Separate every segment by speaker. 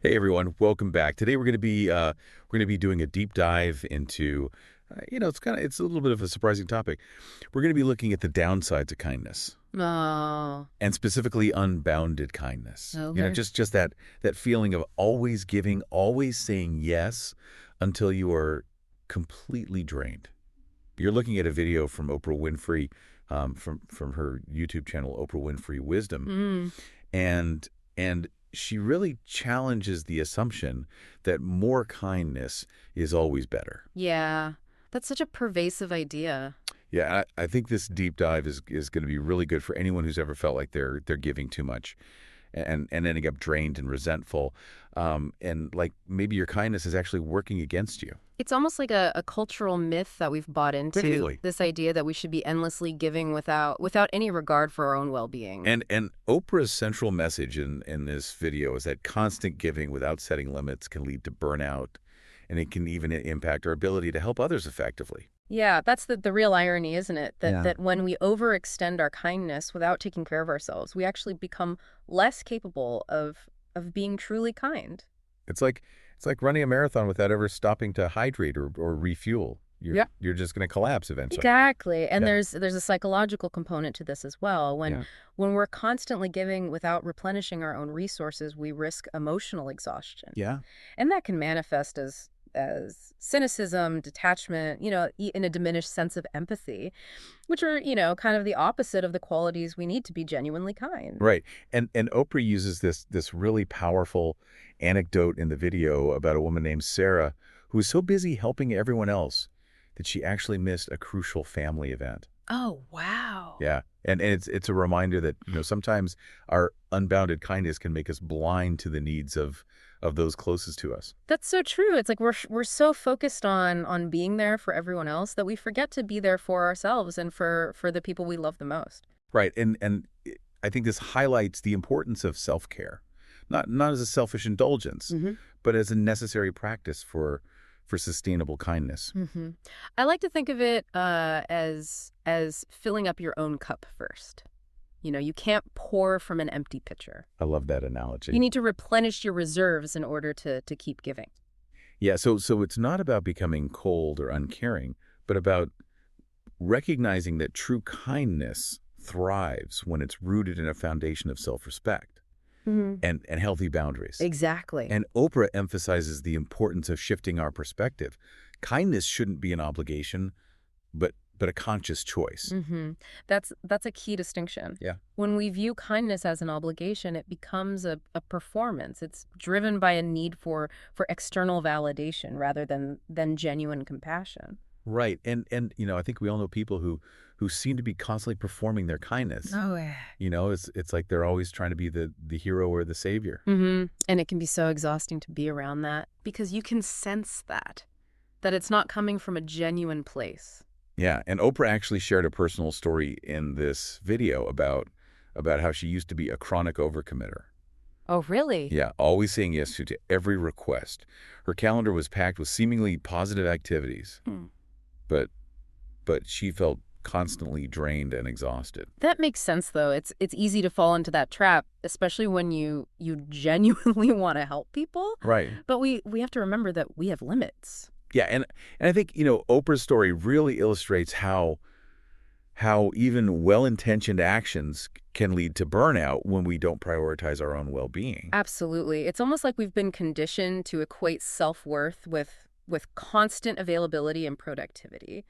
Speaker 1: Hey everyone, welcome back. Today we're going to be doing a deep dive into it's a little bit of a surprising topic. We're going to be looking at the downsides of kindness
Speaker 2: Oh,
Speaker 1: and specifically unbounded kindness.
Speaker 2: okay.
Speaker 1: Just that feeling of always giving, always saying yes until you are completely drained. You're looking at a video from Oprah Winfrey, from her YouTube channel Oprah Winfrey Wisdom,
Speaker 2: Mm,
Speaker 1: and and she really challenges the assumption that more kindness is always better.
Speaker 2: yeah. That's such a pervasive idea.
Speaker 1: Yeah, I think this deep dive is going to be really good for anyone who's ever felt like they're giving too much and ending up drained and resentful, and like maybe your kindness is actually working against you.
Speaker 2: It's almost like a cultural myth that we've bought into,
Speaker 1: Basically.
Speaker 2: this idea that we should be endlessly giving without any regard for our own well-being.
Speaker 1: And Oprah's central message in this video is that constant giving without setting limits can lead to burnout, and it can even impact our ability to help others effectively.
Speaker 2: Yeah, that's the real irony, isn't it? That
Speaker 1: Yeah.
Speaker 2: that when we overextend our kindness without taking care of ourselves, we actually become less capable of being truly kind.
Speaker 1: It's like it's like running a marathon without ever stopping to hydrate or refuel. You're just going to collapse eventually.
Speaker 2: Exactly. And
Speaker 1: Yeah.
Speaker 2: there's a psychological component to this as well. When
Speaker 1: Yeah.
Speaker 2: when we're constantly giving without replenishing our own resources, we risk emotional exhaustion.
Speaker 1: Yeah.
Speaker 2: And that can manifest as cynicism, detachment, in a diminished sense of empathy, which are, kind of the opposite of the qualities we need to be genuinely kind.
Speaker 1: Right. And Oprah uses this really powerful anecdote in the video about a woman named Sarah who was so busy helping everyone else that she actually missed a crucial family event.
Speaker 2: Oh, wow.
Speaker 1: Yeah. And it's a reminder that, sometimes our unbounded kindness can make us blind to the needs of those closest to us.
Speaker 2: That's so true. It's like we're so focused on being there for everyone else that we forget to be there for ourselves and for the people we love the most.
Speaker 1: Right. I think this highlights the importance of self-care. Not as a selfish indulgence,
Speaker 2: Hmm.
Speaker 1: but as a necessary practice for sustainable kindness.
Speaker 2: Hmm. I like to think of it as filling up your own cup first. You can't pour from an empty pitcher.
Speaker 1: I love that
Speaker 2: You
Speaker 1: analogy.
Speaker 2: need to replenish your reserves in order to keep giving.
Speaker 1: Yeah, so it's not about becoming cold or uncaring, but about recognizing that true kindness thrives when it's rooted in a foundation of self-respect
Speaker 2: Hmm.
Speaker 1: and healthy boundaries.
Speaker 2: Exactly.
Speaker 1: And Oprah emphasizes the importance of shifting our perspective. Kindness shouldn't be an obligation, but a conscious choice.
Speaker 2: Hmm. That's a key distinction.
Speaker 1: Yeah.
Speaker 2: When we view kindness as an obligation, it becomes a performance. It's driven by a need for external validation rather than genuine compassion.
Speaker 1: Right. And I think we all know people who seem to be constantly performing their kindness.
Speaker 2: Oh, yeah.
Speaker 1: It's like they're always trying to be the hero or the savior.
Speaker 2: Hmm. And it can be so exhausting to be around that because you can sense that it's not coming from a genuine place.
Speaker 1: Yeah, and Oprah actually shared a personal story in this video about how she used to be a chronic overcommitter.
Speaker 2: Oh, really?
Speaker 1: Yeah, always saying yes to every request. Her calendar was packed with seemingly positive activities,
Speaker 2: Hmm.
Speaker 1: but she felt constantly drained and exhausted.
Speaker 2: That makes sense, though. It's easy to fall into that trap, especially when you genuinely want to help people.
Speaker 1: Right.
Speaker 2: But we have to remember that we have limits.
Speaker 1: Yeah, and I think, Oprah's story really illustrates how even well-intentioned actions can lead to burnout when we don't prioritize our own well-being.
Speaker 2: Absolutely. It's almost like we've been conditioned to equate self-worth with constant availability and productivity.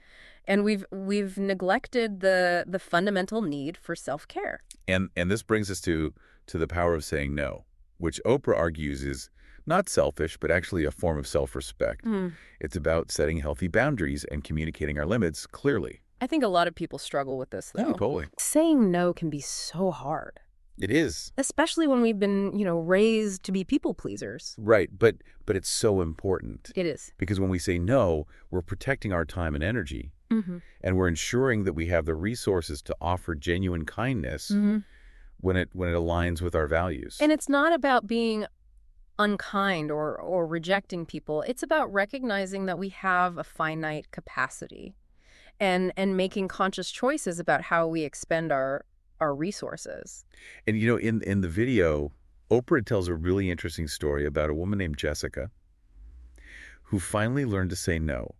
Speaker 2: And we've neglected the fundamental need for self-care.
Speaker 1: And this brings us to the power of saying no, which Oprah argues is not selfish, but actually a form of self-respect.
Speaker 2: Mm.
Speaker 1: It's about setting healthy boundaries and communicating our limits clearly.
Speaker 2: I think a lot of people struggle with this, though.
Speaker 1: Totally.
Speaker 2: Saying no can be so hard,
Speaker 1: It is.
Speaker 2: especially when we've been, raised to be people pleasers.
Speaker 1: Right, but it's so important
Speaker 2: It is.
Speaker 1: because when we say no, we're protecting our time and energy,
Speaker 2: Mm-hmm.
Speaker 1: and we're ensuring that we have the resources to offer genuine kindness
Speaker 2: Mm-hmm.
Speaker 1: when it aligns with our values.
Speaker 2: And it's not about being unkind or rejecting people. It's about recognizing that we have a finite capacity and making conscious choices about how we expend our resources.
Speaker 1: And in the video, Oprah tells a really interesting story about a woman named Jessica who finally learned to say no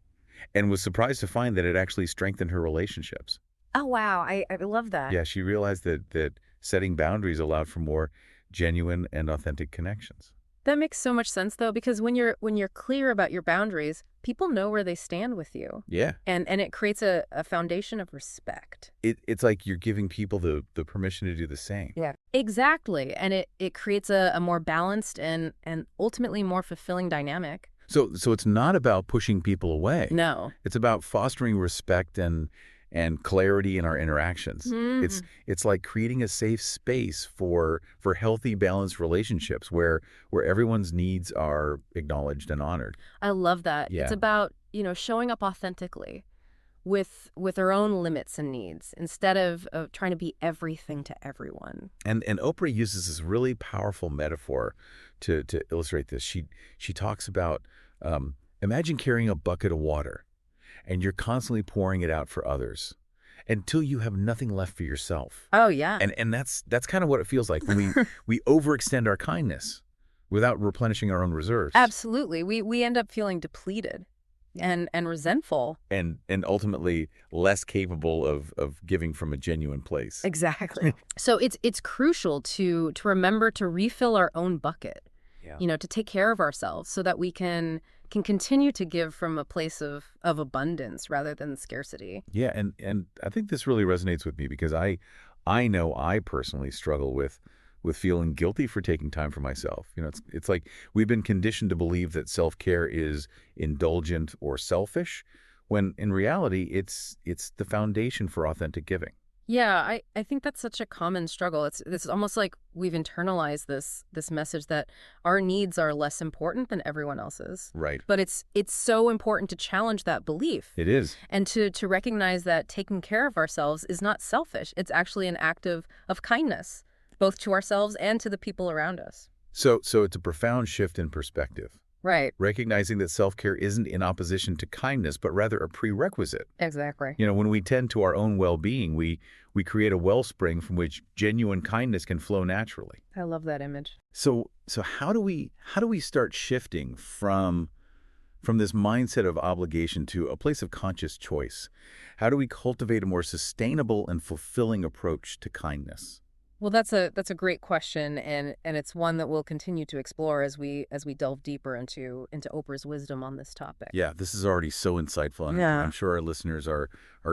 Speaker 1: and was surprised to find that it actually strengthened her relationships.
Speaker 2: Oh, wow. I love that.
Speaker 1: Yeah, she realized that setting boundaries allowed for more genuine and authentic connections.
Speaker 2: That makes so much sense, though, because when you're clear about your boundaries, people know where they stand with you.
Speaker 1: Yeah.
Speaker 2: And it creates a foundation of respect.
Speaker 1: It's like you're giving people the permission to do the same.
Speaker 2: Yeah. Exactly. And it creates a more balanced and ultimately more fulfilling dynamic.
Speaker 1: So it's not about pushing people away.
Speaker 2: No.
Speaker 1: It's about fostering respect and clarity in our interactions.
Speaker 2: Mhm.
Speaker 1: It's like creating a safe space for healthy, balanced relationships where everyone's needs are acknowledged and honored.
Speaker 2: I love that.
Speaker 1: Yeah.
Speaker 2: It's about, showing up authentically with our own limits and needs instead of trying to be everything to everyone.
Speaker 1: And Oprah uses this really powerful metaphor to illustrate this. She talks about imagine carrying a bucket of water and you're constantly pouring it out for others until you have nothing left for yourself.
Speaker 2: Oh, yeah.
Speaker 1: And that's kind of what it feels like when we overextend our kindness without replenishing our own reserves.
Speaker 2: Absolutely. We end up feeling depleted and resentful.
Speaker 1: And ultimately less capable of giving from a genuine place.
Speaker 2: Exactly. So it's crucial to remember to refill our own bucket.
Speaker 1: Yeah.
Speaker 2: To take care of ourselves so that we can continue to give from a place of abundance rather than scarcity.
Speaker 1: Yeah, and I think this really resonates with me because I know I personally struggle with feeling guilty for taking time for myself. It's like we've been conditioned to believe that self-care is indulgent or selfish, when in reality it's the foundation for authentic giving.
Speaker 2: Yeah, I think that's such a common struggle. It's almost like we've internalized this message that our needs are less important than everyone else's.
Speaker 1: Right.
Speaker 2: But it's so important to challenge that belief.
Speaker 1: It is.
Speaker 2: And to recognize that taking care of ourselves is not selfish. It's actually an act of kindness, both to ourselves and to the people around us.
Speaker 1: So it's a profound shift in perspective.
Speaker 2: Right.
Speaker 1: Recognizing that self-care isn't in opposition to kindness, but rather a prerequisite.
Speaker 2: Exactly.
Speaker 1: When we tend to our own well-being, we create a wellspring from which genuine kindness can flow naturally.
Speaker 2: I love that image.
Speaker 1: So how do we start shifting from this mindset of obligation to a place of conscious choice? How do we cultivate a more sustainable and fulfilling approach to kindness?
Speaker 2: Well, that's a great question, and it's one that we'll continue to explore as we delve deeper into Oprah's wisdom on this topic.
Speaker 1: Yeah, this is already so insightful, and
Speaker 2: Yeah.
Speaker 1: I'm sure our listeners are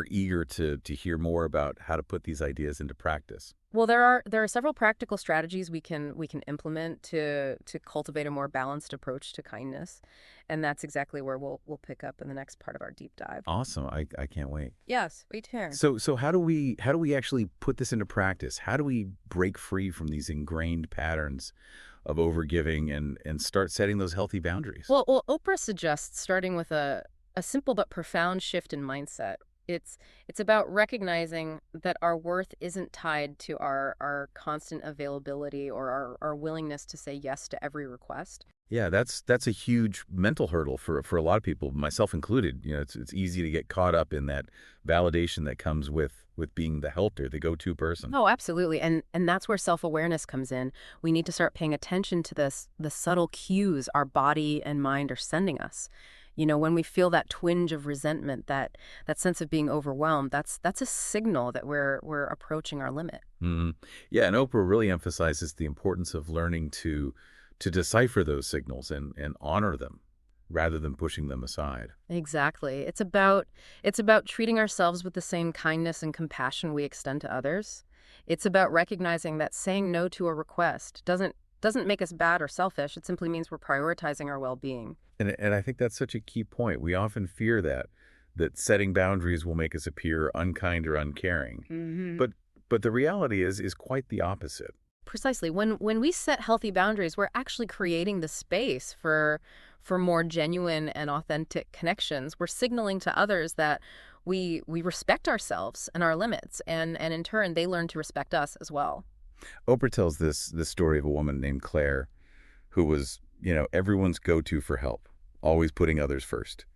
Speaker 1: eager to hear more about how to put these ideas into practice.
Speaker 2: Well, there are several practical strategies we can implement to cultivate a more balanced approach to kindness, and that's exactly where we'll pick up in the next part of our deep dive.
Speaker 1: Awesome. I can't wait.
Speaker 2: Yes, wait here.
Speaker 1: So how do we actually put this into practice? How do we break free from these ingrained patterns of overgiving and start setting those healthy boundaries?
Speaker 2: Well, Oprah suggests starting with a simple but profound shift in mindset. It's about recognizing that our worth isn't tied to our constant availability or our willingness to say yes to every request.
Speaker 1: Yeah, that's a huge mental hurdle for a lot of people, myself included. It's easy to get caught up in that validation that comes with being the helper, the go-to person.
Speaker 2: Oh, absolutely. And that's where self-awareness comes in. We need to start paying attention to the subtle cues our body and mind are sending us. When we feel that twinge of resentment, that sense of being overwhelmed, that's a signal that we're approaching our limit.
Speaker 1: Mhm. Yeah, and Oprah really emphasizes the importance of learning to decipher those signals and honor them rather than pushing them aside.
Speaker 2: Exactly. It's about treating ourselves with the same kindness and compassion we extend to others. It's about recognizing that saying no to a request doesn't make us bad or selfish. It simply means we're prioritizing our well-being.
Speaker 1: And I think that's such a key point. We often fear that setting boundaries will make us appear unkind or uncaring.
Speaker 2: Mm-hmm.
Speaker 1: But the reality is quite the opposite.
Speaker 2: Precisely. When we set healthy boundaries, we're actually creating the space for more genuine and authentic connections. We're signaling to others that we respect ourselves and our limits, and in turn, they learn to respect us as well.
Speaker 1: Oprah tells this story of a woman named Claire who was, everyone's go-to for help, always putting others first,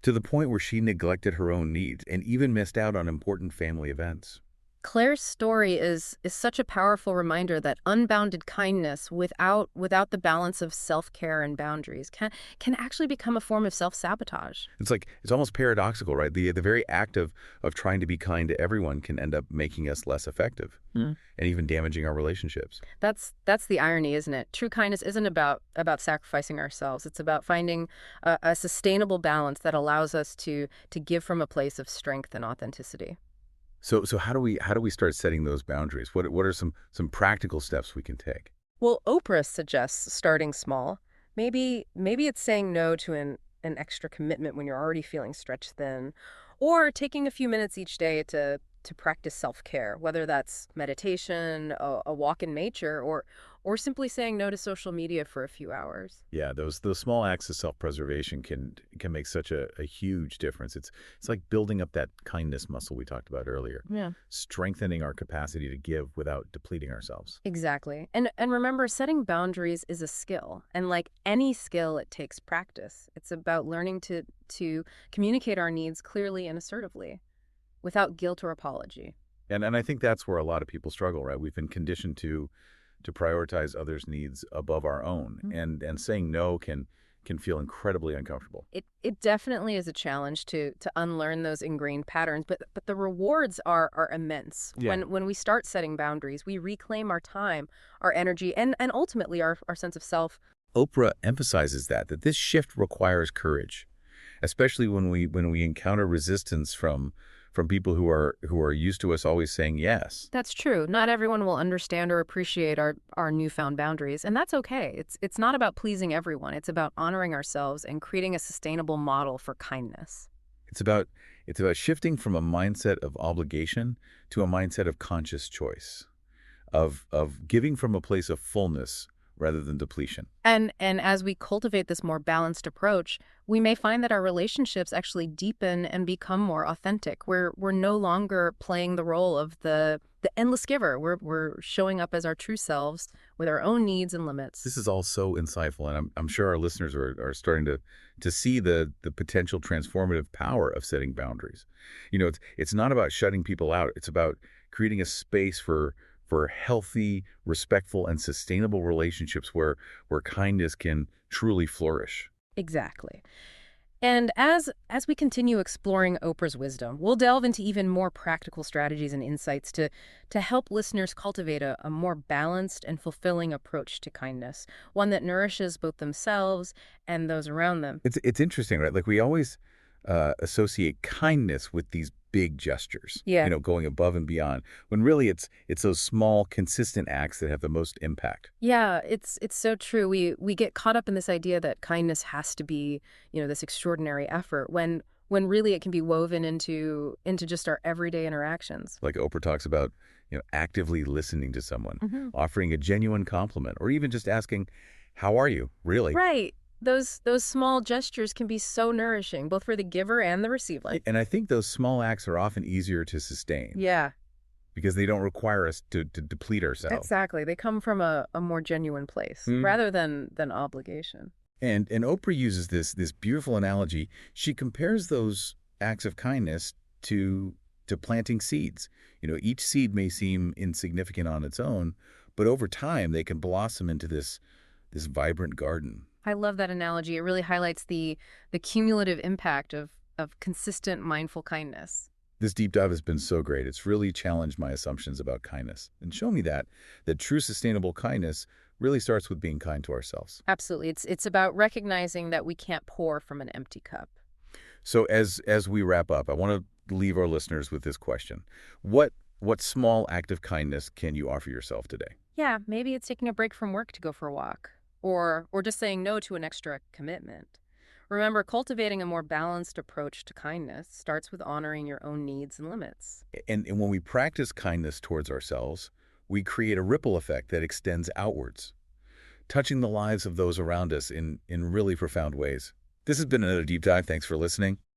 Speaker 1: to the point where she neglected her own needs and even missed out on important family events.
Speaker 2: Claire's story is such a powerful reminder that unbounded kindness without the balance of self-care and boundaries can actually become a form of self-sabotage.
Speaker 1: It's like it's almost paradoxical, right? The very act of trying to be kind to everyone can end up making us less effective and even damaging our relationships.
Speaker 2: That's the irony, isn't it? True kindness isn't about sacrificing ourselves. It's about finding a sustainable balance that allows us to give from a place of strength and authenticity.
Speaker 1: So how do we start setting those boundaries? What are some practical steps we can take?
Speaker 2: Well, Oprah suggests starting small. Maybe it's saying no to an extra commitment when you're already feeling stretched thin, or taking a few minutes each day to practice self-care, whether that's meditation, a walk in nature, or simply saying no to social media for a few hours.
Speaker 1: Yeah, those small acts of self-preservation can make such a huge difference. It's like building up that kindness muscle we talked about earlier,
Speaker 2: Yeah.
Speaker 1: strengthening our capacity to give without depleting ourselves.
Speaker 2: Exactly. And remember, setting boundaries is a skill. And like any skill, it takes practice. It's about learning to communicate our needs clearly and assertively without guilt or apology.
Speaker 1: And I think that's where a lot of people struggle, right? We've been conditioned to prioritize others' needs above our own,
Speaker 2: Mhm.
Speaker 1: and saying no can feel incredibly uncomfortable.
Speaker 2: It definitely is a challenge to unlearn those ingrained patterns, but the rewards are immense.
Speaker 1: Yeah.
Speaker 2: When we start setting boundaries, we reclaim our time, our energy, and ultimately our sense of self.
Speaker 1: Oprah emphasizes that this shift requires courage, especially when we encounter resistance from people who are used to us always saying yes.
Speaker 2: That's true. Not everyone will understand or appreciate our newfound boundaries, and that's okay. It's not about pleasing everyone. It's about honoring ourselves and creating a sustainable model for kindness.
Speaker 1: It's about it's about shifting from a mindset of obligation to a mindset of conscious choice, of giving from a place of fullness rather than depletion.
Speaker 2: And as we cultivate this more balanced approach, we may find that our relationships actually deepen and become more authentic. We're no longer playing the role of the endless giver. We're showing up as our true selves with our own needs and limits.
Speaker 1: This is all so insightful, and I'm sure our listeners are starting to see the potential transformative power of setting boundaries. It's not about shutting people out. It's about creating a space for healthy, respectful, and sustainable relationships where kindness can truly flourish.
Speaker 2: Exactly. And as we continue exploring Oprah's wisdom, we'll delve into even more practical strategies and insights to help listeners cultivate a more balanced and fulfilling approach to kindness, one that nourishes both themselves and those around them.
Speaker 1: It's interesting, right? Like we always associate kindness with these big gestures,
Speaker 2: Yeah.
Speaker 1: going above and beyond, when really it's those small, consistent acts that have the most impact.
Speaker 2: Yeah, it's so true. We get caught up in this idea that kindness has to be, this extraordinary effort when really it can be woven into just our everyday interactions.
Speaker 1: Like Oprah talks about, actively listening to someone,
Speaker 2: Hmm.
Speaker 1: offering a genuine compliment, or even just asking, "How are you?" Really.
Speaker 2: Right. Those small gestures can be so nourishing, both for the giver and the receiver.
Speaker 1: And I think those small acts are often easier to sustain
Speaker 2: Yeah,
Speaker 1: because they don't require us to deplete ourselves.
Speaker 2: exactly. They come from a more genuine place
Speaker 1: Mm.
Speaker 2: rather than obligation.
Speaker 1: And Oprah uses this beautiful analogy. She compares those acts of kindness to planting seeds. Each seed may seem insignificant on its own, but over time they can blossom into this vibrant garden.
Speaker 2: I love that analogy. It really highlights the cumulative impact of consistent mindful kindness.
Speaker 1: This deep dive has been so great. It's really challenged my assumptions about kindness and shown me that true sustainable kindness really starts with being kind to ourselves.
Speaker 2: Absolutely. It's about recognizing that we can't pour from an empty cup.
Speaker 1: So as we wrap up, I want to leave our listeners with this question. What small act of kindness can you offer yourself today?
Speaker 2: Yeah, maybe it's taking a break from work to go for a walk, or just saying no to an extra commitment. Remember, cultivating a more balanced approach to kindness starts with honoring your own needs and limits.
Speaker 1: And when we practice kindness towards ourselves, we create a ripple effect that extends outwards, touching the lives of those around us in really profound ways. This has been another deep dive. Thanks for listening.